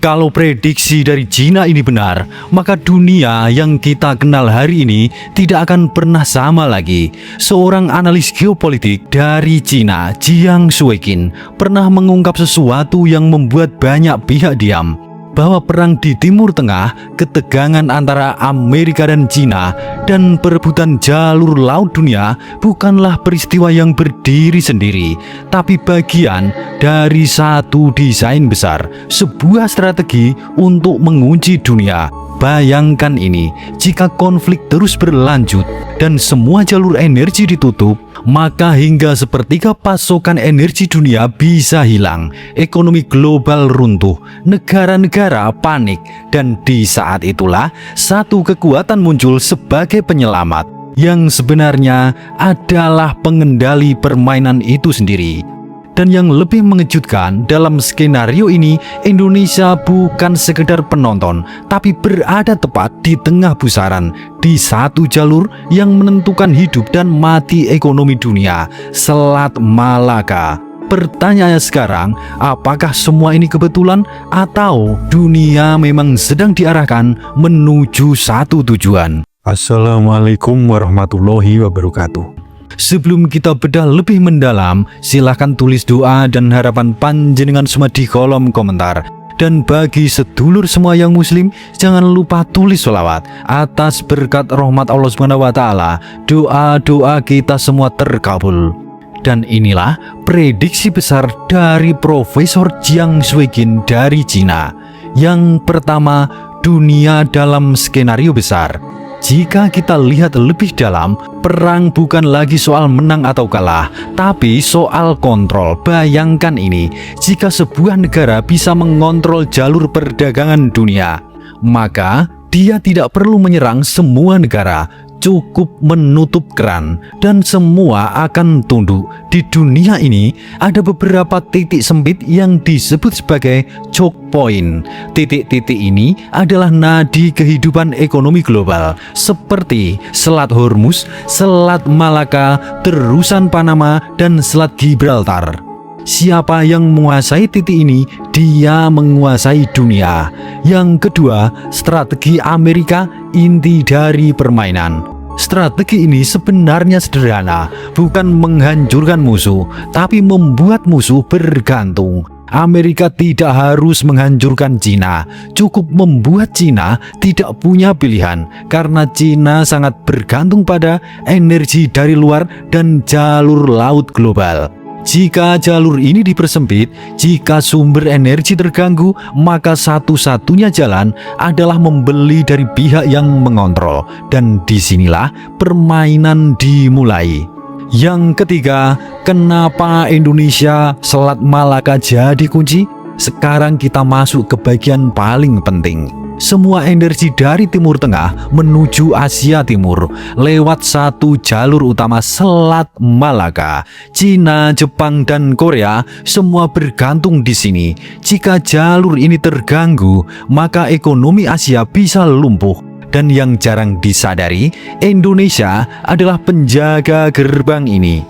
Kalau prediksi dari Cina ini benar, maka dunia yang kita kenal hari ini tidak akan pernah sama lagi. Seorang analis geopolitik dari Cina, Jiang Shuiqin, pernah mengungkap sesuatu yang membuat banyak pihak diam, bahwa perang di Timur Tengah, ketegangan antara Amerika dan Cina, dan perebutan jalur laut dunia bukanlah peristiwa yang berdiri sendiri, tapi bagian dari satu desain besar, sebuah strategi untuk mengunci dunia. Bayangkan ini, jika konflik terus berlanjut dan semua jalur energi ditutup, maka hingga sepertiga pasokan energi dunia bisa hilang, ekonomi global runtuh, negara-negara panik, dan di saat itulah satu kekuatan muncul sebagai penyelamat, yang sebenarnya adalah pengendali permainan itu sendiri. Dan yang lebih mengejutkan, dalam skenario ini Indonesia bukan sekedar penonton, tapi berada tepat di tengah pusaran, di satu jalur yang menentukan hidup dan mati ekonomi dunia, Selat Malaka. Pertanyaannya sekarang, apakah semua ini kebetulan atau dunia memang sedang diarahkan menuju satu tujuan? Assalamualaikum warahmatullahi wabarakatuh. Sebelum kita bedah lebih mendalam, silahkan tulis doa dan harapan panjenengan semua di kolom komentar. Dan bagi sedulur semua yang muslim, jangan lupa tulis sholawat atas berkat rahmat Allah SWT. Doa-doa kita semua terkabul. Dan inilah prediksi besar dari Profesor Jiang Shuiqin dari Cina. Yang pertama, dunia dalam skenario besar. Jika kita lihat lebih dalam, perang bukan lagi soal menang atau kalah, tapi soal kontrol. Bayangkan ini, jika sebuah negara bisa mengontrol jalur perdagangan dunia, maka dia tidak perlu menyerang semua negara, cukup menutup keran dan semua akan tunduk. Di dunia ini ada beberapa titik sempit yang disebut sebagai choke point. Titik-titik ini adalah nadi kehidupan ekonomi global, seperti Selat Hormuz, Selat Malaka, terusan Panama, dan Selat Gibraltar. Siapa yang menguasai titik ini, dia menguasai dunia. Yang kedua, strategi Amerika, inti dari permainan. Strategi ini sebenarnya sederhana, bukan menghancurkan musuh, tapi membuat musuh bergantung. Amerika tidak harus menghancurkan Cina, cukup membuat Cina tidak punya pilihan, karena Cina sangat bergantung pada energi dari luar dan jalur laut global. Jika jalur ini dipersempit, jika sumber energi terganggu, maka satu-satunya jalan adalah membeli dari pihak yang mengontrol. Dan disinilah permainan dimulai. Yang ketiga, kenapa Indonesia Selat Malaka jadi kunci? Sekarang kita masuk ke bagian paling penting. Semua energi dari Timur Tengah menuju Asia Timur lewat satu jalur utama, Selat Malaka. Cina, Jepang, dan Korea semua bergantung di sini. Jika jalur ini terganggu, maka ekonomi Asia bisa lumpuh. Dan yang jarang disadari, Indonesia adalah penjaga gerbang ini.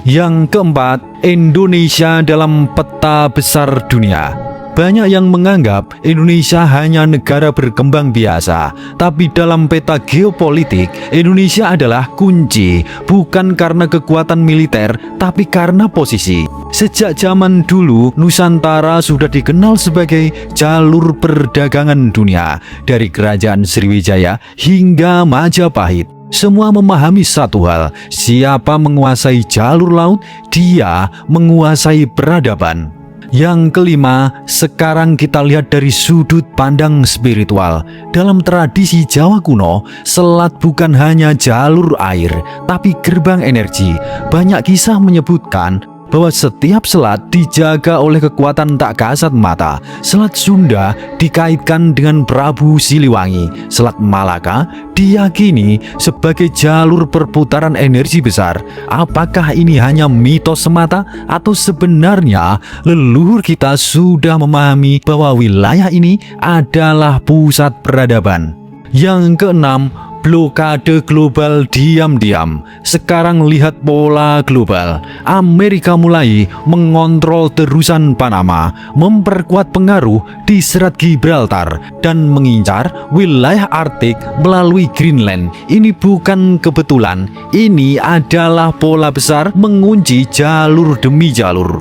Yang keempat, Indonesia dalam peta besar dunia. Banyak yang menganggap Indonesia hanya negara berkembang biasa, tapi dalam peta geopolitik, Indonesia adalah kunci, bukan karena kekuatan militer, tapi karena posisi. Sejak zaman dulu, Nusantara sudah dikenal sebagai jalur perdagangan dunia, dari kerajaan Sriwijaya hingga Majapahit. Semua memahami satu hal, siapa menguasai jalur laut, dia menguasai peradaban. Yang kelima, sekarang kita lihat dari sudut pandang spiritual. Dalam tradisi Jawa kuno, selat bukan hanya jalur air, tapi gerbang energi. Banyak kisah menyebutkan bahwa setiap selat dijaga oleh kekuatan tak kasat mata. Selat Sunda dikaitkan dengan Prabu Siliwangi. Selat Malaka diyakini sebagai jalur perputaran energi besar. Apakah ini hanya mitos semata atau sebenarnya leluhur kita sudah memahami bahwa wilayah ini adalah pusat peradaban? Yang keenam, Blokade global diam-diam. Sekarang lihat pola global. Amerika mulai mengontrol terusan Panama, memperkuat pengaruh di Selat Gibraltar, dan mengincar wilayah Arktik melalui Greenland. Ini bukan kebetulan, ini adalah pola besar mengunci jalur demi jalur.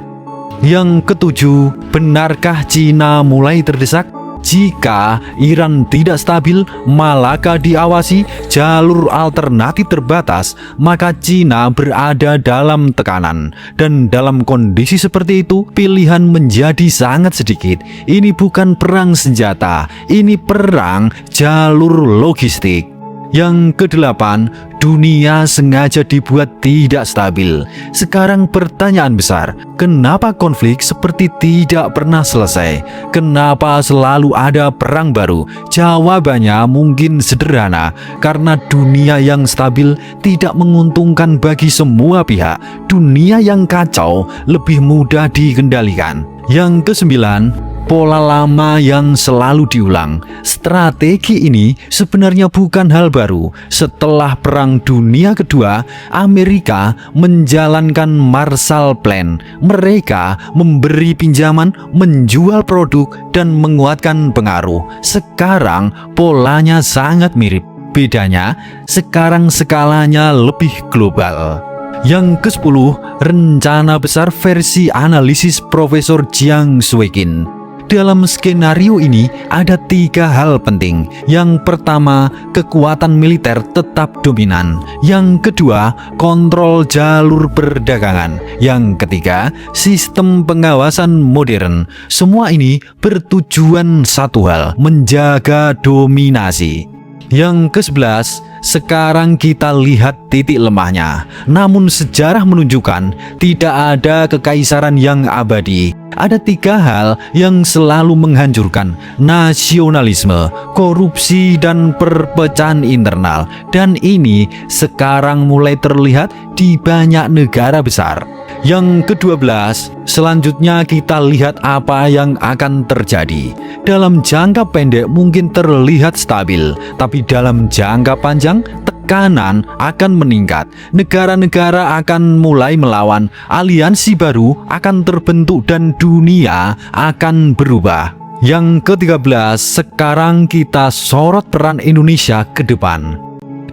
Yang ketujuh, benarkah Cina mulai terdesak? Jika Iran tidak stabil, Malaka diawasi, jalur alternatif terbatas, maka Cina berada dalam tekanan. Dan dalam kondisi seperti itu, pilihan menjadi sangat sedikit. Ini bukan perang senjata, ini perang jalur logistik. Yang kedelapan, dunia sengaja dibuat tidak stabil. Sekarang pertanyaan besar, kenapa konflik seperti tidak pernah selesai? Kenapa selalu ada perang baru? Jawabannya mungkin sederhana, karena dunia yang stabil tidak menguntungkan bagi semua pihak. Dunia yang kacau lebih mudah dikendalikan. Yang kesembilan, pola lama yang selalu diulang. Strategi ini sebenarnya bukan hal baru. Setelah Perang Dunia Kedua, Amerika menjalankan Marshall Plan. Mereka memberi pinjaman, menjual produk, dan menguatkan pengaruh. Sekarang polanya sangat mirip. Bedanya, sekarang skalanya lebih global. Yang ke-10, rencana besar versi analisis Profesor Jiang Shuiqin. Dalam skenario ini ada 3 hal penting. Yang pertama, kekuatan militer tetap dominan. Yang kedua, kontrol jalur perdagangan. Yang ketiga, sistem pengawasan modern. Semua ini bertujuan satu hal, menjaga dominasi. Yang ke-11, sekarang kita lihat titik lemahnya. Namun sejarah menunjukkan tidak ada kekaisaran yang abadi. Ada 3 hal yang selalu menghancurkan: nasionalisme, korupsi, dan perpecahan internal. Dan ini sekarang mulai terlihat di banyak negara besar. Yang ke-12, selanjutnya kita lihat apa yang akan terjadi. Dalam jangka pendek mungkin terlihat stabil, tapi dalam jangka panjang tekanan akan meningkat. Negara-negara akan mulai melawan, aliansi baru akan terbentuk, dan dunia akan berubah. Yang ke-13, sekarang kita sorot peran Indonesia ke depan.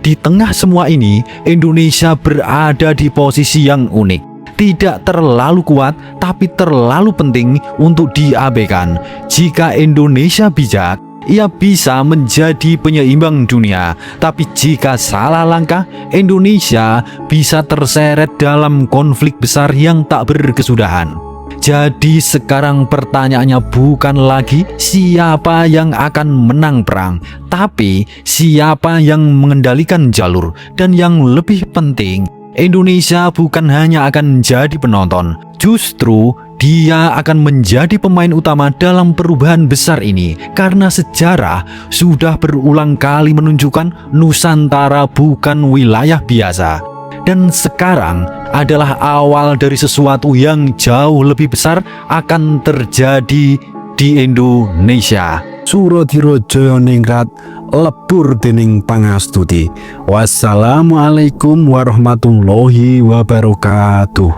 Di tengah semua ini, Indonesia berada di posisi yang unik. Tidak terlalu kuat, tapi terlalu penting untuk diabaikan. Jika Indonesia bijak, ia bisa menjadi penyeimbang dunia. Tapi jika salah langkah, Indonesia bisa terseret dalam konflik besar yang tak berkesudahan. Jadi sekarang pertanyaannya bukan lagi siapa yang akan menang perang, tapi siapa yang mengendalikan jalur. Dan yang lebih penting, Indonesia bukan hanya akan menjadi penonton, justru dia akan menjadi pemain utama dalam perubahan besar ini. Karena sejarah sudah berulang kali menunjukkan Nusantara bukan wilayah biasa. Dan sekarang adalah awal dari sesuatu yang jauh lebih besar akan terjadi di Indonesia. Suradira Jayaningrat lebur dening pangastuti. Wassalamualaikum warahmatullahi wabarakatuh.